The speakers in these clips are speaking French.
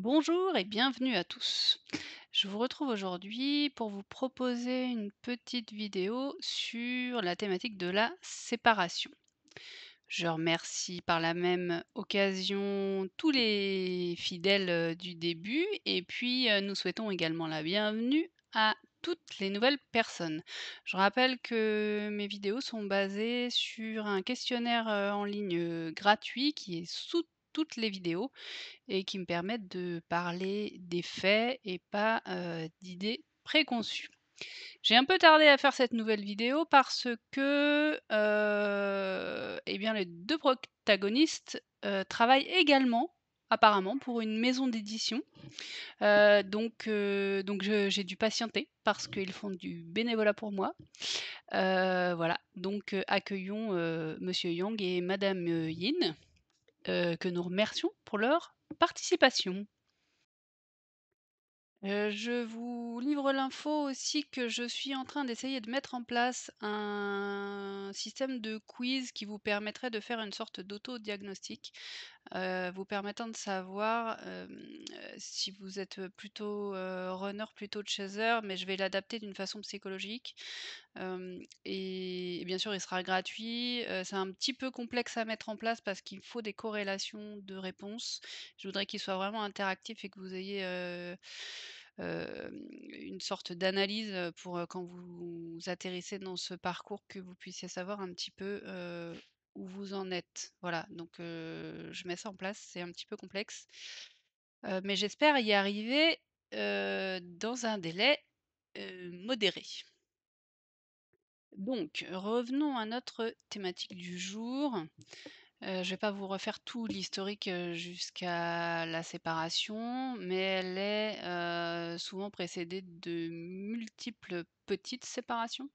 Bonjour et bienvenue à tous. Je vous retrouve aujourd'hui pour vous proposer une petite vidéo sur la thématique de la séparation. Je remercie par la même occasion tous les fidèles du début et puis nous souhaitons également la bienvenue à toutes les nouvelles personnes. Je rappelle que mes vidéos sont basées sur un questionnaire en ligne gratuit qui est sous toutes les vidéos et qui me permettent de parler des faits et pas, d'idées préconçues. J'ai un peu tardé à faire cette nouvelle vidéo parce que, eh bien les 2 protagonistes, travaillent également, apparemment, pour une maison d'édition. Donc j'ai dû patienter parce qu'ils font du bénévolat pour moi. Voilà, donc accueillons, monsieur Yang et madame, Yin, que nous remercions pour leur participation. Je vous livre l'info aussi que je suis en train d'essayer de mettre en place un système de quiz qui vous permettrait de faire une sorte d'autodiagnostic, vous permettant de savoir, si vous êtes, plutôt, runner, plutôt chaser, mais je vais l'adapter d'une façon psychologique, et bien sûr il sera gratuit. C'est un petit peu complexe à mettre en place parce qu'il faut des corrélations de réponses. Je voudrais qu'il soit vraiment interactif et que vous ayez, une sorte d'analyse, pour, quand vous atterrissez dans ce parcours, que vous puissiez savoir un petit peu, où vous en êtes. Voilà, donc je mets ça en place, c'est un petit peu complexe, mais j'espère y arriver, dans un délai, modéré. Donc revenons à notre thématique du jour. Je vais pas vous refaire tout l'historique, jusqu'à la séparation, mais elle est, souvent précédée de multiples petites séparations.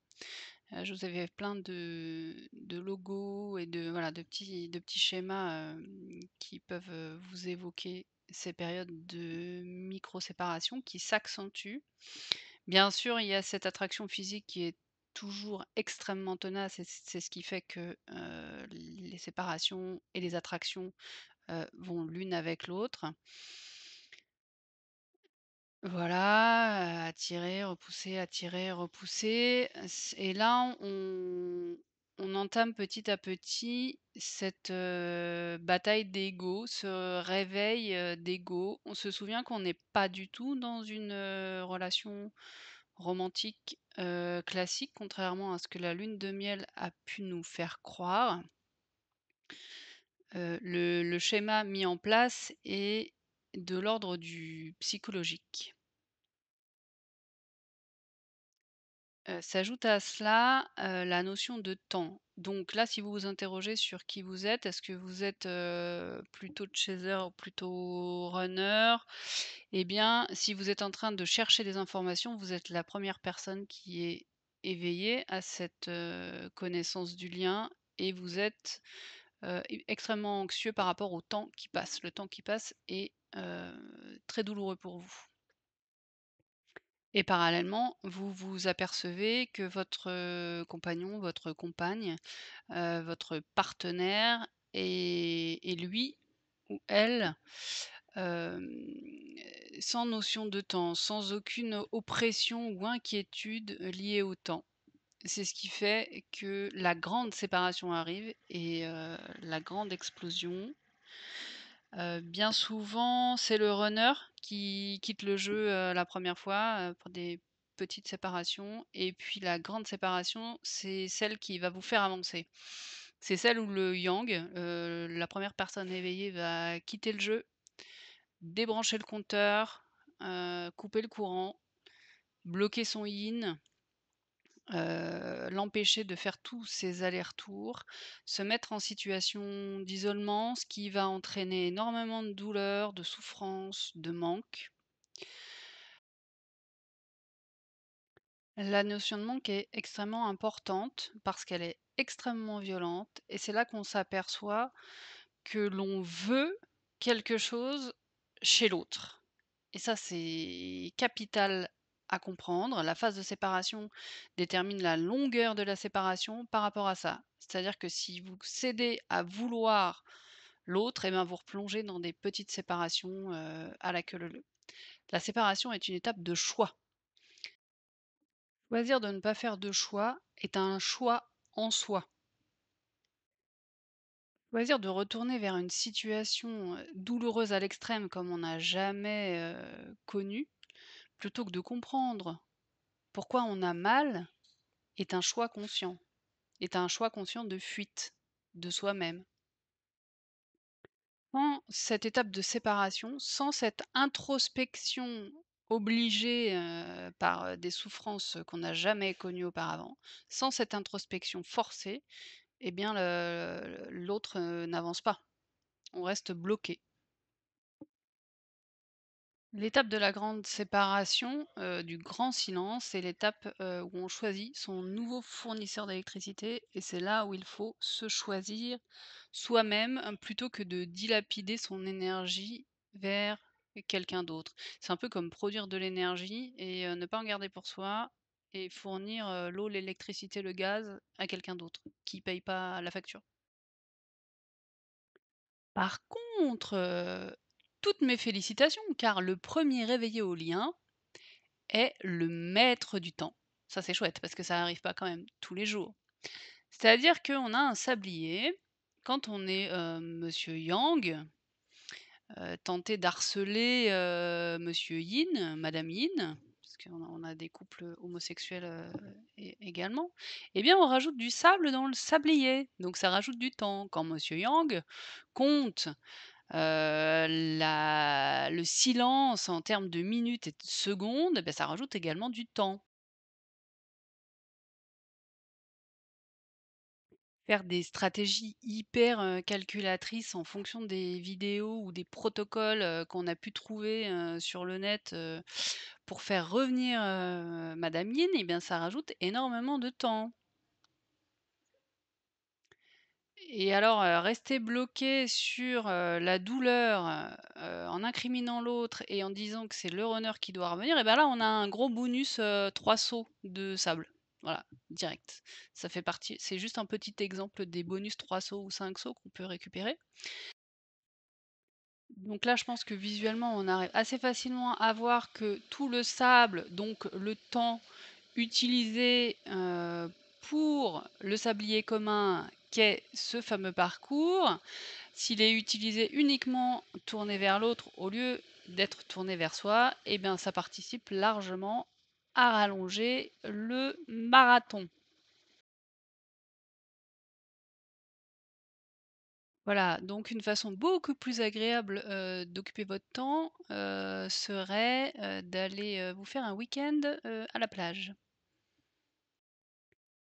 Je vous avais plein de logos et de voilà, de petits schémas, qui peuvent, vous évoquer ces périodes de micro-séparation qui s'accentuent. Bien sûr, il y a cette attraction physique qui est toujours extrêmement tenace et c'est ce qui fait que, les séparations et les attractions, vont l'une avec l'autre. Voilà, attirer, repousser, et là, on entame petit à petit cette, bataille d'ego, ce réveil, d'ego. On se souvient qu'on n'est pas du tout dans une, relation romantique, classique, contrairement à ce que la lune de miel a pu nous faire croire. Le schéma mis en place est de l'ordre du psychologique. S'ajoute à cela, la notion de temps. Donc là, si vous vous interrogez sur qui vous êtes, est-ce que vous êtes, plutôt chaser ou plutôt runner? Eh bien, si vous êtes en train de chercher des informations, vous êtes la première personne qui est éveillée à cette, connaissance du lien, et vous êtes, extrêmement anxieux par rapport au temps qui passe. Le temps qui passe est, très douloureux pour vous. Et parallèlement, vous vous apercevez que votre, compagnon, votre compagne, votre partenaire est lui ou elle, hem, sans notion de temps, sans aucune oppression ou inquiétude, liée au temps. C'est ce qui fait que la grande séparation arrive et la grande explosion. Bien souvent, c'est le runner qui quitte le jeu, la première fois, pour des petites séparations, et puis la grande séparation, c'est celle qui va vous faire avancer. C'est celle où le yang, la première personne éveillée va quitter le jeu, débrancher le compteur, couper le courant, bloquer son yin, l'empêcher de faire tous ces allers-retours, se mettre en situation d'isolement, ce qui va entraîner énormément de douleur, de souffrance, de manque. La notion de manque est extrêmement importante parce qu'elle est extrêmement violente, et c'est là qu'on s'aperçoit que l'on veut quelque chose chez l'autre. Et ça, c'est capital à comprendre. La phase de séparation détermine la longueur de la séparation par rapport à ça. C'est-à-dire que si vous cédez à vouloir L'autre, eh ben, vous replongez dans des petites séparations, à la queue leu leu. La séparation est une étape de choix. Choisir de ne pas faire de choix est un choix en soi. Choisir de retourner vers une situation, douloureuse à l'extrême comme on n'a jamais, connu, plutôt que de comprendre pourquoi on a mal, est un choix conscient, est un choix conscient de fuite de soi-même. Sans cette étape de séparation, sans cette introspection obligée, par, des souffrances, qu'on n'a jamais connues auparavant, sans cette introspection forcée, eh bien l'autre, n'avance pas. On reste bloqué. L'étape de la grande séparation, du grand silence, c'est l'étape, où on choisit son nouveau fournisseur d'électricité et c'est là où il faut se choisir soi-même, plutôt que de dilapider son énergie vers quelqu'un d'autre. C'est un peu comme produire de l'énergie et ne pas en garder pour soi et fournir, l'eau, l'électricité, le gaz à quelqu'un d'autre qui paye pas la facture. Par contre, toutes mes félicitations car le premier réveillé au lien est le maître du temps. Ça, c'est chouette parce que ça arrive pas quand même tous les jours. C'est-à-dire qu'on a un sablier, quand on est, monsieur Yang, tenter d'harceler, monsieur Yin, madame Yin, parce qu'on a des couples homosexuels, également, eh bien, on rajoute du sable dans le sablier, donc ça rajoute du temps. Quand monsieur Yang compte, le silence en termes de minutes et de secondes, bah, ça rajoute également du temps. Faire des stratégies hyper, calculatrices en fonction des vidéos ou des protocoles, qu'on a pu trouver, sur le net, pour faire revenir, madame Yin et bien ça rajoute énormément de temps. Et alors, rester bloqué sur, la douleur, en incriminant l'autre et en disant que c'est le runner qui doit revenir et ben là on a un gros bonus, 3 seaux de sable. Voilà, direct. Ça fait partie c'est juste un petit exemple des bonus 3 seaux ou 5 seaux qu'on peut récupérer. Donc là, je pense que visuellement, on arrive assez facilement à voir que tout le sable, donc le temps utilisé, pour le sablier commun qu'est ce fameux parcours, s'il est utilisé uniquement tourné vers l'autre au lieu d'être tourné vers soi, eh bien ça participe largement à rallonger le marathon. Voilà, donc une façon beaucoup plus agréable, d'occuper votre temps, serait, d'aller, vous faire un week-end, à la plage.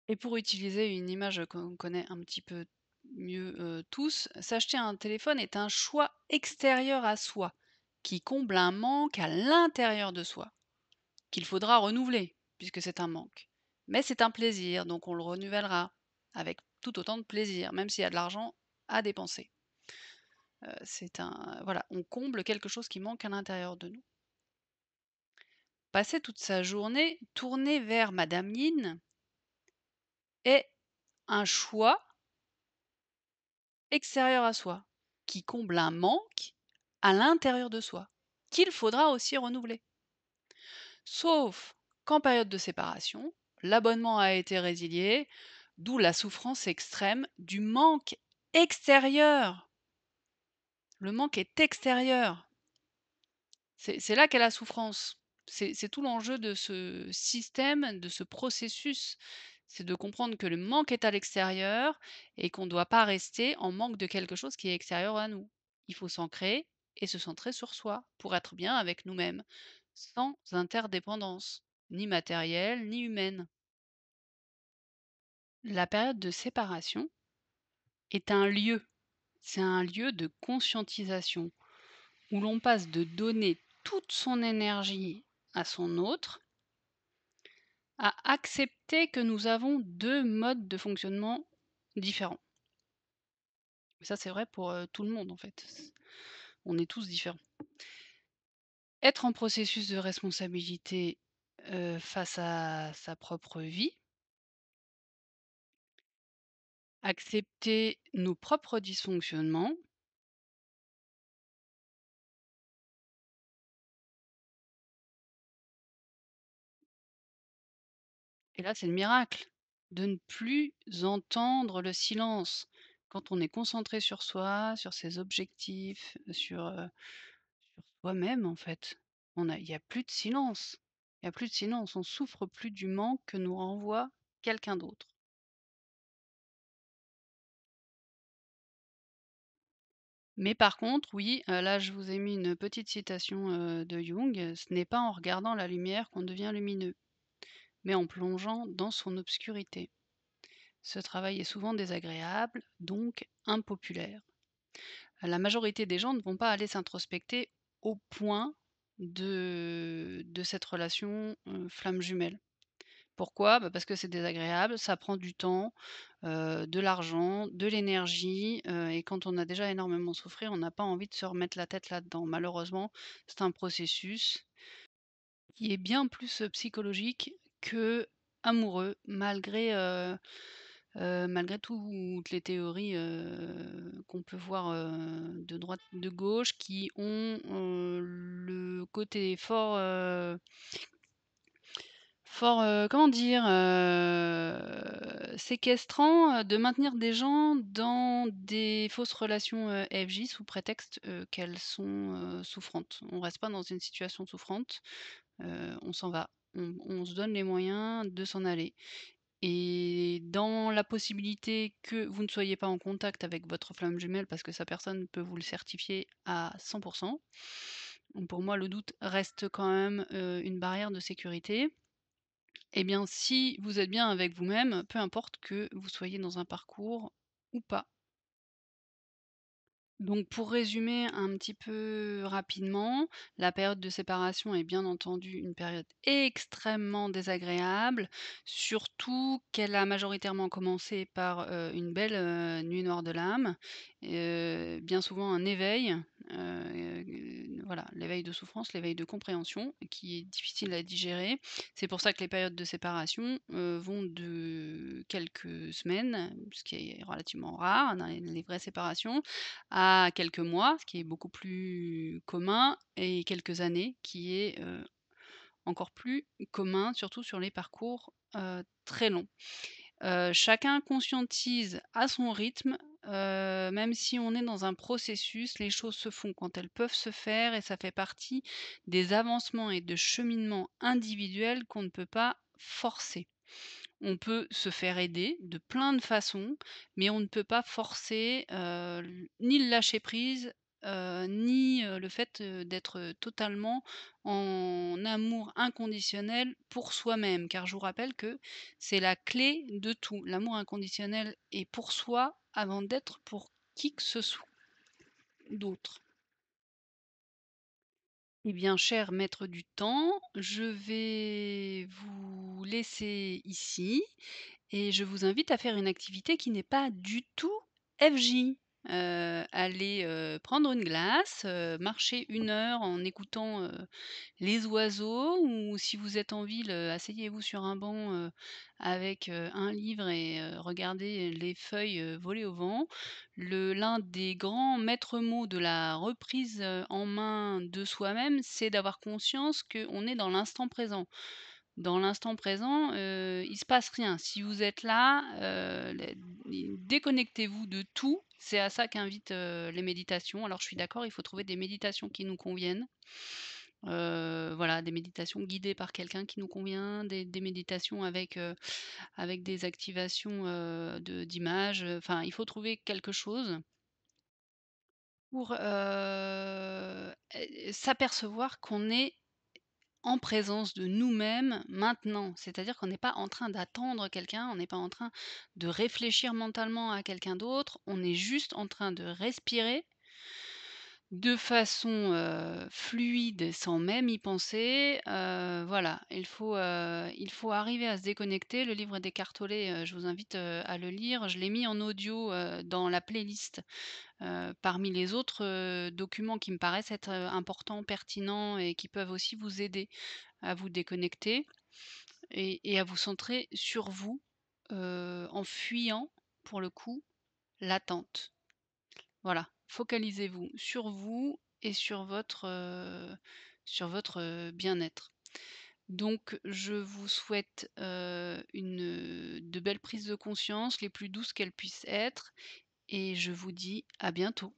Et pour utiliser une image qu'on connaît un petit peu mieux, tous, s'acheter un téléphone est un choix extérieur à soi, qui comble un manque à l'intérieur de soi, qu'il faudra renouveler, puisque c'est un manque. Mais c'est un plaisir, donc on le renouvellera avec tout autant de plaisir, même s'il y a de l'argent à dépenser. C'est un voilà, on comble quelque chose qui manque à l'intérieur de nous. Passer toute sa journée tourné vers madame Yin est un choix extérieur à soi, qui comble un manque à l'intérieur de soi, qu'il faudra aussi renouveler. Sauf qu'en période de séparation, l'abonnement a été résilié, d'où la souffrance extrême du manque extérieur. Le manque est extérieur. C'est là qu'est la souffrance. C'est tout l'enjeu de ce système, de ce processus. C'est de comprendre que le manque est à l'extérieur et qu'on ne doit pas rester en manque de quelque chose qui est extérieur à nous. Il faut s'ancrer et se centrer sur soi pour être bien avec nous-mêmes, sans interdépendance, ni matérielle, ni humaine. La période de séparation est un lieu. C'est un lieu de conscientisation où l'on passe de donner toute son énergie à son autre, à accepter que nous avons 2 modes de fonctionnement différents. Ça, c'est vrai pour, tout le monde, en fait. On est tous différents. Être en processus de responsabilité, face à sa propre vie, accepter nos propres dysfonctionnements Et là, c'est le miracle de ne plus entendre le silence. Quand on est concentré sur soi, sur ses objectifs, sur soi-même, en fait, il y a plus de silence. Il y a plus de silence, on souffre plus du manque que nous renvoie quelqu'un d'autre. Mais par contre, oui, là, je vous ai mis une petite citation, de Jung: «Ce n'est pas en regardant la lumière qu'on devient lumineux, mais en plongeant dans son obscurité. Ce travail est souvent désagréable, donc impopulaire». La majorité des gens ne vont pas aller s'introspecter au point de cette relation, flamme jumelle. Pourquoi? Bah, parce que c'est désagréable, ça prend du temps, de l'argent, de l'énergie, et quand on a déjà énormément souffert, on n'a pas envie de se remettre la tête là-dedans. Malheureusement, c'est un processus qui est bien plus, psychologique qu'amoureux, malgré toutes les théories, qu'on peut voir, de droite, de gauche, qui ont, le côté comment dire? Séquestrant, de maintenir des gens dans des fausses relations, FJ sous prétexte, qu'elles sont, souffrantes. On reste pas dans une situation souffrante, on s'en va. On se donne les moyens de s'en aller. Et dans la possibilité que vous ne soyez pas en contact avec votre flamme jumelle, parce que sa personne peut vous le certifier à 100. Donc pour moi, le doute reste quand même, une barrière de sécurité. Eh bien, si vous êtes bien avec vous-même, peu importe que vous soyez dans un parcours ou pas. Donc pour résumer un petit peu rapidement, la période de séparation est bien entendu une période extrêmement désagréable, surtout qu'elle a majoritairement commencé par, une belle, nuit noire de l'âme, bien souvent un éveil, voilà, l'éveil de souffrance, l'éveil de compréhension qui est difficile à digérer. C'est pour ça que les périodes de séparation, vont de quelques semaines, ce qui est relativement rare dans les vraies séparations, à quelques mois, ce qui est beaucoup plus commun, et quelques années, qui est, encore plus commun, surtout sur les parcours, très longs. Chacun conscientise à son rythme, même si on est dans un processus, les choses se font quand elles peuvent se faire, et ça fait partie des avancements et de cheminements individuels qu'on ne peut pas forcer. On peut se faire aider de plein de façons, mais on ne peut pas forcer, ni le lâcher prise, ni, le fait, d'être totalement en amour inconditionnel pour soi-même. Car je vous rappelle que c'est la clé de tout. L'amour inconditionnel est pour soi avant d'être pour qui que ce soit d'autre. Eh bien, cher maître du temps, je vais vous laisser ici. Et je vous invite à faire une activité qui n'est pas du tout FJ. Aller, prendre une glace, marcher 1 heure en écoutant, les oiseaux, ou si vous êtes en ville, asseyez-vous sur un banc, avec, un livre, et regardez les feuilles, voler au vent. L'un des grands maîtres mots de la reprise, en main de soi-même, c'est d'avoir conscience qu'on est dans l'instant présent. Dans l'instant présent, il se passe rien. Si vous êtes là, déconnectez-vous de tout. C'est à ça qu'invitent, les méditations. Alors je suis d'accord, il faut trouver des méditations qui nous conviennent. Voilà, des méditations guidées par quelqu'un qui nous convient, des méditations avec des activations, d'images, enfin il faut trouver quelque chose pour, s'apercevoir qu'on est en présence de nous-mêmes maintenant. C'est-à-dire qu'on n'est pas en train d'attendre quelqu'un, on n'est pas en train de réfléchir mentalement à quelqu'un d'autre, on est juste en train de respirer de façon, fluide sans même y penser, voilà. Il faut arriver à se déconnecter. Le livre d'Eckhart Tolle, je vous invite, à le lire. Je l'ai mis en audio, dans la playlist, parmi les autres, documents qui me paraissent être, importants, pertinents, et qui peuvent aussi vous aider à vous déconnecter, et à vous centrer sur vous, en fuyant, pour le coup, l'attente. Voilà, focalisez-vous sur vous et sur votre bien-être. Donc je vous souhaite, de belles prises de conscience, les plus douces qu'elles puissent être et je vous dis à bientôt.